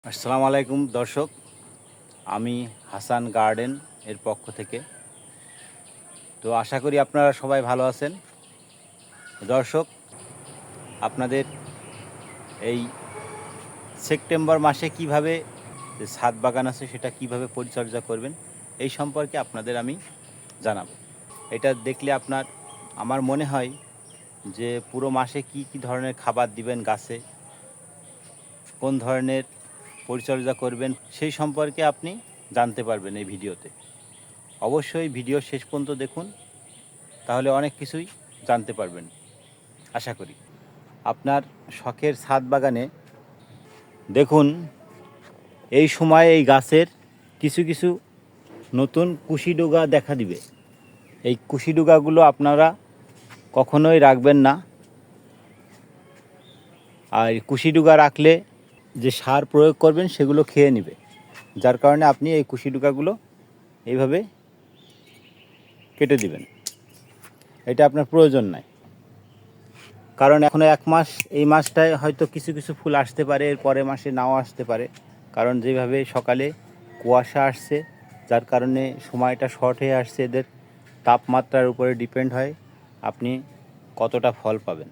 আসসালামু আলাইকুম দর্শক, আমি হাসান গার্ডেন এর পক্ষ থেকে। তো আশা করি আপনারা সবাই ভালো আছেন। দর্শক, আপনাদের এই সেপ্টেম্বর মাসে কিভাবে যে ছাদ বাগান আছে সেটা কিভাবে পরিচর্যা করবেন এই সম্পর্কে আপনাদের আমি জানাবো। এটা দেখলে আমার মনে হয় যে পুরো মাসে কি কি ধরনের খাবার দিবেন গাছে, কোন ধরনের পরিচর্যা করবেন সেই সম্পর্কে আপনি জানতে পারবেন এই ভিডিওতে। অবশ্যই ভিডিও শেষ পর্যন্ত দেখুন, তাহলে অনেক কিছুই জানতে পারবেন আশা করি। আপনার শখের ছাদ বাগানে দেখুন, এই সময়ে এই গাছের কিছু কিছু নতুন কুশি ডগা দেখা দিবে। এই কুশি ডগাগুলো আপনারা কখনোই রাখবেন না। আর কুশি ডগা রাখলে যে সার প্রয়োগ করবেন সেগুলো খেয়ে নেবে, যার কারণে আপনি এই কুশি ডগাগুলো এইভাবে কেটে দিবেন। এটা আপনার প্রয়োজন নাই, কারণ এখনও এক মাস, এই মাসটায় হয়তো কিছু কিছু ফুল আসতে পারে, এর পরের মাসে নাও আসতে পারে। কারণ যেভাবে সকালে কুয়াশা আসছে, যার কারণে সময়টা শর্ট হয়ে আসছে। এদের তাপমাত্রার উপরে ডিপেন্ড হয় আপনি কতটা ফল পাবেন।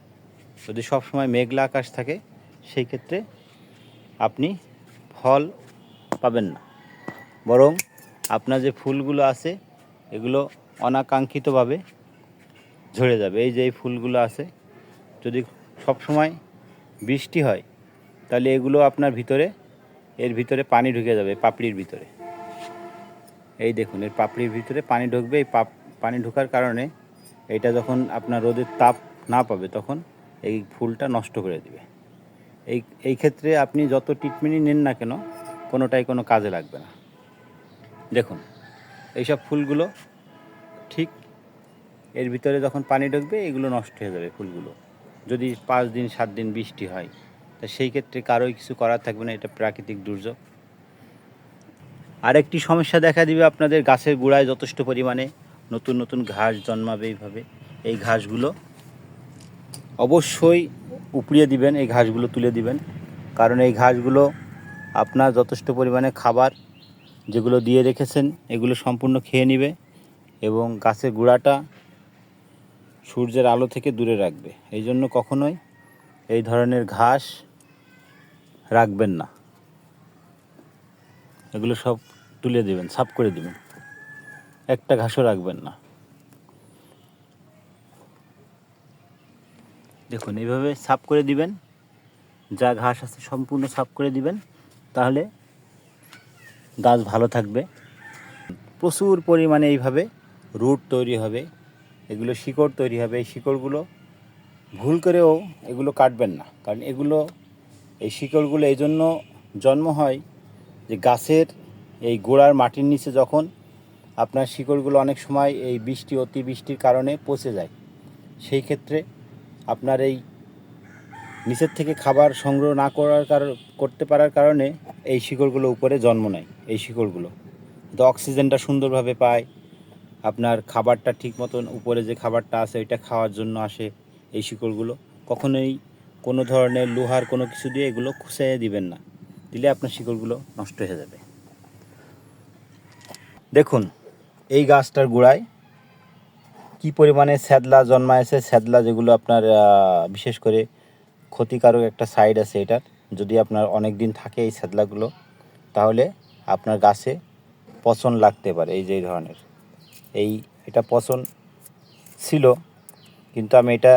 যদি সব সময় মেঘলা আকাশ থাকে সেই ক্ষেত্রে আপনি ফল পাবেন না, বরং আপনার যে ফুলগুলো আছে এগুলো অনাকাঙ্ক্ষিতভাবে ঝরে যাবে। এই যে এই ফুলগুলো আছে, যদি সব সময় বৃষ্টি হয় তাহলে এগুলো আপনার এর ভিতরে পানি ঢুকে যাবে, পাপড়ির ভিতরে। এই দেখুন, এর পাপড়ির ভিতরে পানি ঢুকবে। এই পানি ঢোকার কারণে এটা যখন আপনার রোদের তাপ না পাবে তখন এই ফুলটা নষ্ট করে দিবে। এই ক্ষেত্রে আপনি যত ট্রিটমেন্টই নেন না কেন, কোনোটাই কোনো কাজে লাগবে না। দেখুন, এইসব ফুলগুলো ঠিক এর ভিতরে যখন পানি ঢুকবে এগুলো নষ্ট হয়ে যাবে ফুলগুলো। যদি 5 দিন 7 দিন বৃষ্টি হয় তা সেই ক্ষেত্রে কারোই কিছু করার থাকবে না, এটা প্রাকৃতিক দুর্যোগ। আরেকটি সমস্যা দেখা দিবে, আপনাদের গাছের গোড়ায় যথেষ্ট পরিমাণে নতুন নতুন ঘাস জন্মাবে। এইভাবে এই ঘাসগুলো অবশ্যই উপড়িয়ে দিবেন, এই ঘাসগুলো তুলে দিবেন। কারণ এই ঘাসগুলো আপনার যথেষ্ট পরিমাণে খাবার যেগুলো দিয়ে রেখেছেন এগুলো সম্পূর্ণ খেয়ে নেবে এবং গাছের গোড়াটা সূর্যের আলো থেকে দূরে রাখবে। এই জন্য কখনোই এই ধরনের ঘাস রাখবেন না, এগুলো সব তুলে দেবেন, সাফ করে দেবেন, একটা ঘাসও রাখবেন না। দেখুন, এইভাবে সাফ করে দিবেন, যা ঘাস আছে সম্পূর্ণ সাফ করে দিবেন, তাহলে গাছ ভালো থাকবে। প্রচুর পরিমাণে এইভাবে রুট তৈরি হবে, এগুলো শিকড় তৈরি হবে। এই শিকড়গুলো ভুল করেও এগুলো কাটবেন না, কারণ এই শিকড়গুলো এই জন্য জন্ম হয় যে গাছের এই গোড়ার মাটির নিচে যখন আপনার শিকড়গুলো অনেক সময় এই অতিবৃষ্টির কারণে পচে যায়, সেই ক্ষেত্রে আপনার এই নিচের থেকে খাবার সংগ্রহ না করতে পারার কারণে এই শিকড়গুলো উপরে জন্ম নেয়। এই শিকড়গুলো তো অক্সিজেনটা সুন্দরভাবে পায়, আপনার খাবারটা ঠিক মতন উপরে যে খাবারটা আছে ওইটা খাওয়ার জন্য আসে। এই শিকড়গুলো কখনোই কোনো ধরনের লোহার কোনো কিছু দিয়ে এগুলো খুঁচিয়ে দিবেন না, দিলে আপনার শিকড়গুলো নষ্ট হয়ে যাবে। দেখুন, এই গাছটার গোড়ায় কি পরিমাণে ছ্যাদলা জন্মায়েছে। ছ্যাদলা যেগুলো আপনার বিশেষ করে ক্ষতিকারক একটা সাইড আছে এটার। যদি আপনার অনেক দিন থাকে এই ছ্যাদলাগুলো, তাহলে আপনার গাছে পচন লাগতে পারে। এই যে এই ধরনের এটা পচন ছিল, কিন্তু আমি এটা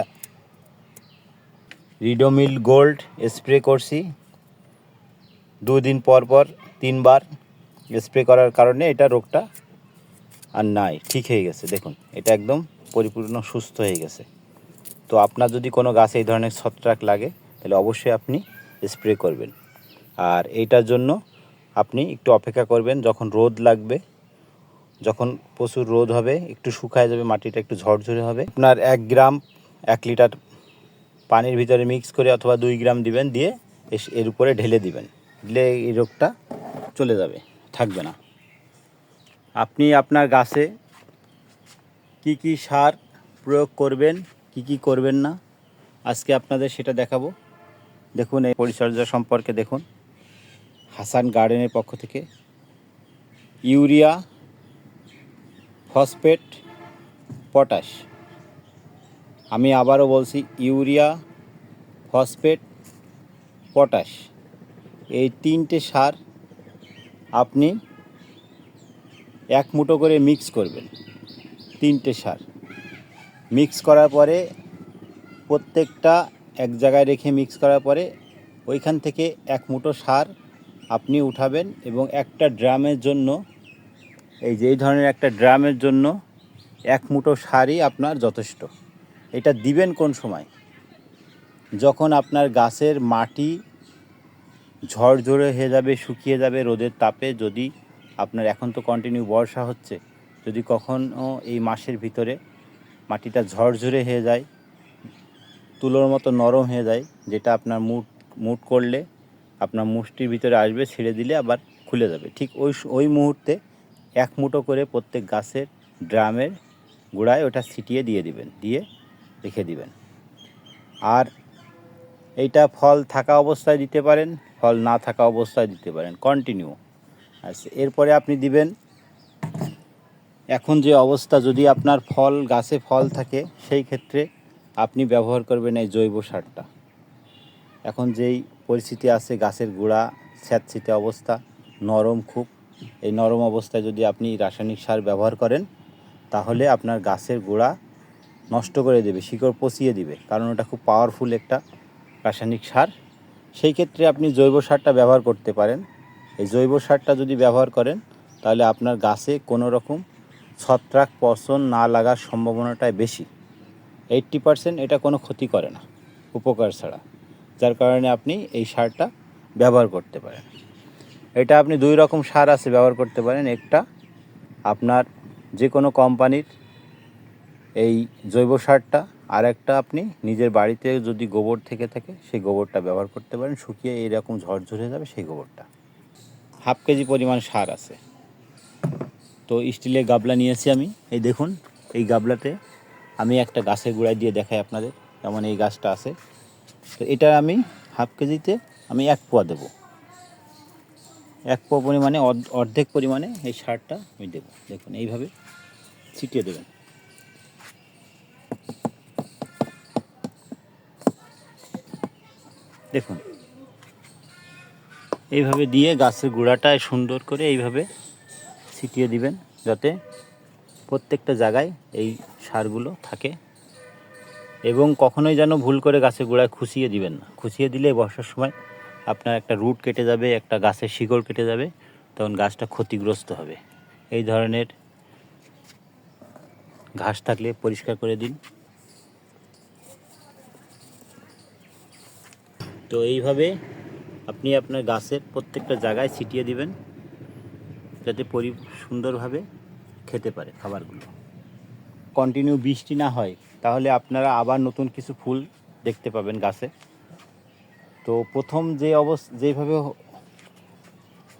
রিডোমিল গোল্ড স্প্রে করছি 2 দিন পর 3 বার স্প্রে করার কারণে এটা রোগটা আর নাই, ঠিক হয়ে গেছে। দেখুন, এটা একদম পরিপূর্ণ সুস্থ হয়ে গেছে। তো আপনার যদি কোনো গাছে এই ধরনের ছত্রাক লাগে তাহলে অবশ্যই আপনি স্প্রে করবেন। আর এইটার জন্য আপনি একটু অপেক্ষা করবেন, যখন রোদ লাগবে, যখন প্রচুর রোদ হবে, একটু শুকায় যাবে, মাটিটা একটু ঝরঝরে হবে, আপনার 1 গ্রাম 1 লিটার পানির ভিতরে মিক্স করে অথবা 2 গ্রাম দিবেন, দিয়ে এর উপরে ঢেলে দিবেন, দিলে এই রোগটা চলে যাবে, থাকবে না। আপনি আপনার গাছে কি কি সার প্রয়োগ করবেন, কি কি করবেন না, আজকে আপনাদের সেটা দেখাবো। দেখুন, এই পরিচর্যা সম্পর্কে দেখুন, হাসান গার্ডেনের পক্ষ থেকে ইউরিয়া, ফসফেট, পটাশ। আমি আবারও বলছি, ইউরিয়া, ফসফেট, পটাশ, এই 3টে সার আপনি 1 মুঠো করে মিক্স করবেন। 3টে সার মিক্স করার পরে প্রত্যেকটা এক জায়গায় রেখে মিক্স করার পরে ওইখান থেকে 1 মুঠো সার আপনি উঠাবেন এবং একটা ড্রামের জন্য, এই ধরনের একটা ড্রামের জন্য 1 মুঠো সারই আপনার যথেষ্ট। এটা দিবেন কোন সময়? যখন আপনার গাছের মাটি ঝরঝরে হয়ে যাবে, শুকিয়ে যাবে রোদের তাপে। যদি আপনার এখন তো কন্টিনিউ বর্ষা হচ্ছে, যদি কখনও এই মাসের ভিতরে মাটিটা ঝরঝরে হয়ে যায়, তুলোর মতো নরম হয়ে যায়, যেটা আপনার মুট করলে আপনার মুষ্টির ভিতরে আসবে, ছেড়ে দিলে আবার খুলে যাবে, ঠিক ওই মুহূর্তে 1 মুঠো করে প্রত্যেক গাছের ড্রামের গোড়ায় ওটা ছিটিয়ে দিয়ে দিবেন, দিয়ে রেখে দিবেন। আর এইটা ফল থাকা অবস্থায় দিতে পারেন, ফল না থাকা অবস্থায় দিতে পারেন, কন্টিনিউ। আচ্ছা, এরপরে আপনি দিবেন, এখন যে অবস্থা, যদি আপনার গাছে ফল থাকে সেই ক্ষেত্রে আপনি ব্যবহার করবেন এই জৈব সারটা। এখন যেই পরিস্থিতি আছে, গাছের গোড়া স্যাঁতসেঁতে অবস্থা, নরম খুব, এই নরম অবস্থায় যদি আপনি রাসায়নিক সার ব্যবহার করেন তাহলে আপনার গাছের গোড়া নষ্ট করে দেবে, শিকড় পচিয়ে দিবে, কারণ ওটা খুব পাওয়ারফুল একটা রাসায়নিক সার। সেই ক্ষেত্রে আপনি জৈব সারটা ব্যবহার করতে পারেন। এই জৈব সারটা যদি ব্যবহার করেন তাহলে আপনার গাছে কোনো রকম ছত্রাক পচন না লাগার সম্ভাবনাটাই বেশি। 80% এটা কোনো ক্ষতি করে না, উপকার ছাড়া, যার কারণে আপনি এই সারটা ব্যবহার করতে পারেন। এটা আপনি 2 রকম সার আছে ব্যবহার করতে পারেন। একটা আপনার যে কোনো কোম্পানির এই জৈব সারটা, আর একটা আপনি নিজের বাড়িতে যদি গোবর থেকে থাকে সেই গোবরটা ব্যবহার করতে পারেন, শুকিয়ে এইরকম ঝরঝরে যাবে সেই গোবরটা। 1/2 কেজি পরিমাণ সার আছে। তো স্টিলের গাবলা নিয়েছি আমি, এই দেখুন, এই গাবলাতে আমি একটা গাছের গোড়ায় দিয়ে দেখাই আপনাদের, যেমন এই গাছটা আছে। তো এটা আমি 1/2 কেজিতে আমি 1 পোয়া দেবো। 1 পোয়া পরিমাণে অর্ধেক পরিমাণে এই সারটা আমি দেবো। দেখুন, এইভাবে ছিটিয়ে দেবেন। দেখুন, এইভাবে দিয়ে গাছের গোড়াটায় সুন্দর করে এইভাবে ছিটিয়ে দিবেন, যাতে প্রত্যেকটা জায়গায় এই সারগুলো থাকে। এবং কখনোই যেন ভুল করে গাছের গোড়ায় খুঁচিয়ে দিবেন না। খুঁচিয়ে দিলে বর্ষার সময় আপনার একটা রুট কেটে যাবে, একটা গাছের শিকড় কেটে যাবে, তখন গাছটা ক্ষতিগ্রস্ত হবে। এই ধরনের ঘাস থাকলে পরিষ্কার করে দিন। তো এইভাবে আপনি আপনার গাছের প্রত্যেকটা জায়গায় ছিটিয়ে দিবেন, যাতে সুন্দরভাবে খেতে পারে খাবারগুলো। কন্টিনিউ বৃষ্টি না হয় তাহলে আপনারা আবার নতুন কিছু ফুল দেখতে পাবেন গাছে। তো প্রথম যেভাবে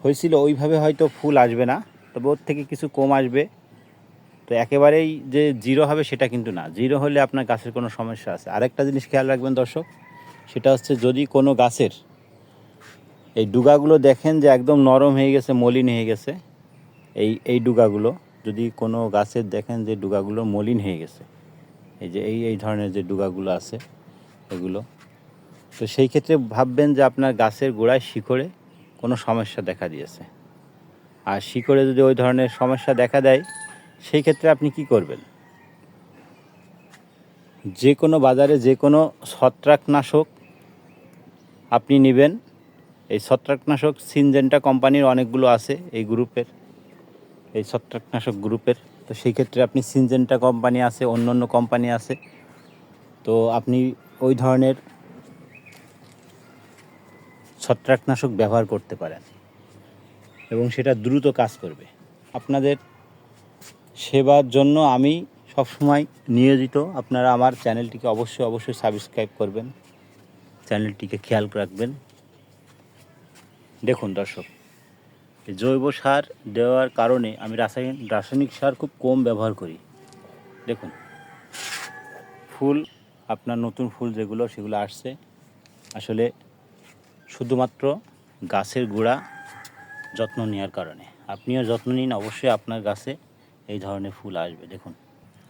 হয়েছিল ওইভাবে হয়তো ফুল আসবে না, তবে ওর থেকে কিছু কম আসবে। তো একেবারেই যে জিরো হবে সেটা কিন্তু না, জিরো হলে আপনার গাছের কোনো সমস্যা আছে। আরেকটা জিনিস খেয়াল রাখবেন দর্শক, সেটা হচ্ছে যদি কোনো গাছের এই ডুগাগুলো দেখেন যে একদম নরম হয়ে গেছে, মলিন হয়ে গেছে, এই ডুগাগুলো যদি কোনো গাছের দেখেন যে ডুগাগুলো মলিন হয়ে গেছে, এই যে এই ধরনের যে ডুগাগুলো আছে এগুলো, তো সেই ক্ষেত্রে ভাববেন যে আপনার গাছের গোড়ায় শিকড়ে কোনো সমস্যা দেখা দিয়েছে। আর শিকড়ে যদি ওই ধরনের সমস্যা দেখা দেয়, সেই ক্ষেত্রে আপনি কি করবেন? যে কোনো বাজারে যে কোনো ছত্রাকনাশক আপনি নেবেন। এই ছত্রাকনাশক সিনজেন্টা কোম্পানির অনেকগুলো আছে এই গ্রুপের, এই ছত্রাকনাশক গ্রুপের। তো সেই ক্ষেত্রে আপনি সিনজেন্টা কোম্পানি আছে, অন্য অন্য কোম্পানি আছে, তো আপনি ওই ধরনের ছত্রাকনাশক ব্যবহার করতে পারেন এবং সেটা দ্রুত কাজ করবে। আপনাদের সেবার জন্য আমি সবসময় নিয়োজিত। আপনারা আমার চ্যানেলটিকে অবশ্যই সাবস্ক্রাইব করবেন, চ্যানেলটিকে খেয়াল রাখবেন। দেখুন দর্শক, জৈব সার দেওয়ার কারণে আমি রাসায়নিক সার খুব কম ব্যবহার করি। দেখুন, ফুল, আপনার নতুন ফুল যেগুলো সেগুলো আসছে, আসলে শুধুমাত্র গাছের গোড়া যত্ন নেওয়ার কারণে। আপনিও যত্ন নিন, অবশ্যই আপনার গাছে এই ধরনের ফুল আসবে। দেখুন,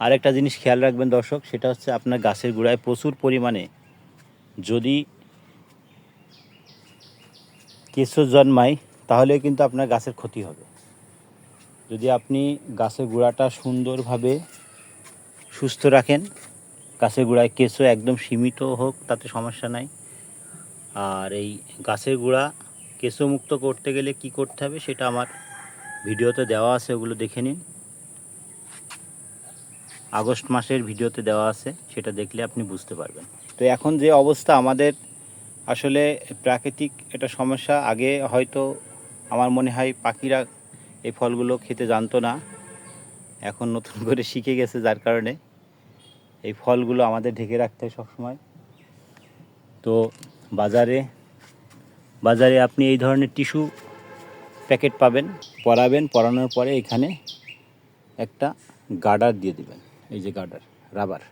আরেকটা জিনিস খেয়াল রাখবেন দর্শক, সেটা হচ্ছে আপনার গাছের গোড়ায় প্রচুর পরিমাণে যদি কেঁচো জন্মায় তাহলে কিন্তু আপনার গাছের ক্ষতি হবে। যদি আপনি গাছের গোড়াটা সুন্দরভাবে সুস্থ রাখেন, গাছের গোড়ায় কেঁচো একদম সীমিত হোক তাতে সমস্যা নাই। আর এই গাছের গোড়া কেঁচো মুক্ত করতে গেলে কি করতে হবে সেটা আমার ভিডিওতে দেওয়া আছে, ওগুলো দেখে নিন। আগস্ট মাসের ভিডিওতে দেওয়া আছে, সেটা দেখলে আপনি বুঝতে পারবেন। তো এখন যে অবস্থা আমাদের, আসলে প্রাকৃতিক এটা সমস্যা। আগে হয়তো আমার মনে হয় পাখিরা এই ফলগুলো খেতে জানতো না, এখন নতুন করে শিখে গেছে, যার কারণে এই ফলগুলো আমাদের ঢেকে রাখতে হয় সবসময়। তো বাজারে আপনি এই ধরনের টিস্যু প্যাকেট পাবেন, পরানোর পরে এখানে একটা গার্ডার দিয়ে দিবেন। এই যে গার্ডার, রাবার,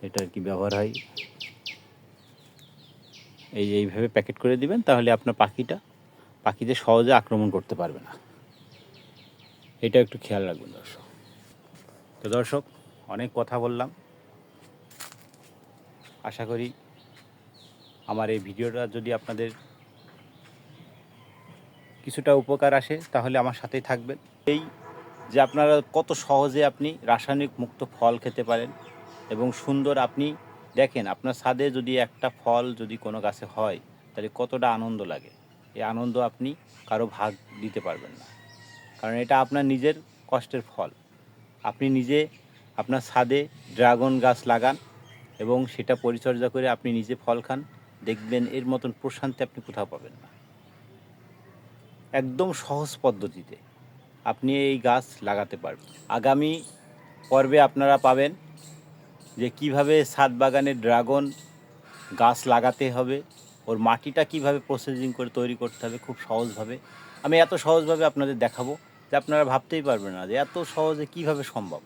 এটা আর কি ব্যবহার হয়। এইভাবে প্যাকেট করে দিবেন, তাহলে আপনার পাখিদের সহজে আক্রমণ করতে পারবে না। এটা একটু খেয়াল রাখবেন দর্শক। তো দর্শক, অনেক কথা বললাম, আশা করি আমার এই ভিডিওটা যদি আপনাদের কিছুটা উপকার আসে তাহলে আমার সাথেই থাকবেন। এই যে আপনারা কত সহজে আপনি রাসায়নিক মুক্ত ফল খেতে পারেন এবং সুন্দর, আপনি দেখেন আপনার ছাদে যদি একটা ফল যদি কোনো গাছে হয় তাহলে কতটা আনন্দ লাগে। এই আনন্দ আপনি কারো ভাগ দিতে পারবেন না, কারণ এটা আপনার নিজের কষ্টের ফল। আপনি নিজে আপনার ছাদে ড্রাগন গাছ লাগান এবং সেটা পরিচর্যা করে আপনি নিজে ফল খান, দেখবেন এর মতন প্রশান্তি আপনি কোথাও পাবেন না। একদম সহজ পদ্ধতিতে আপনি এই গাছ লাগাতে পারবেন। আগামী পর্বে আপনারা পাবেন যে কিভাবে ছাদ বাগানে ড্রাগন গাছ লাগাতে হবে, ওর মাটিটা কিভাবে প্রসেসিং করে তৈরি করতে হবে খুব সহজভাবে। আমি এত সহজভাবে আপনাদের দেখাবো যে আপনারা ভাবতেই পারবেন না যে এত সহজে কিভাবে সম্ভব।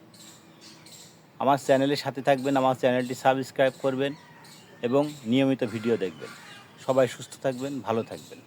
আমার চ্যানেলের সাথে থাকবেন, আমার চ্যানেলটি সাবস্ক্রাইব করবেন এবং নিয়মিত ভিডিও দেখবেন। সবাই সুস্থ থাকবেন, ভালো থাকবেন।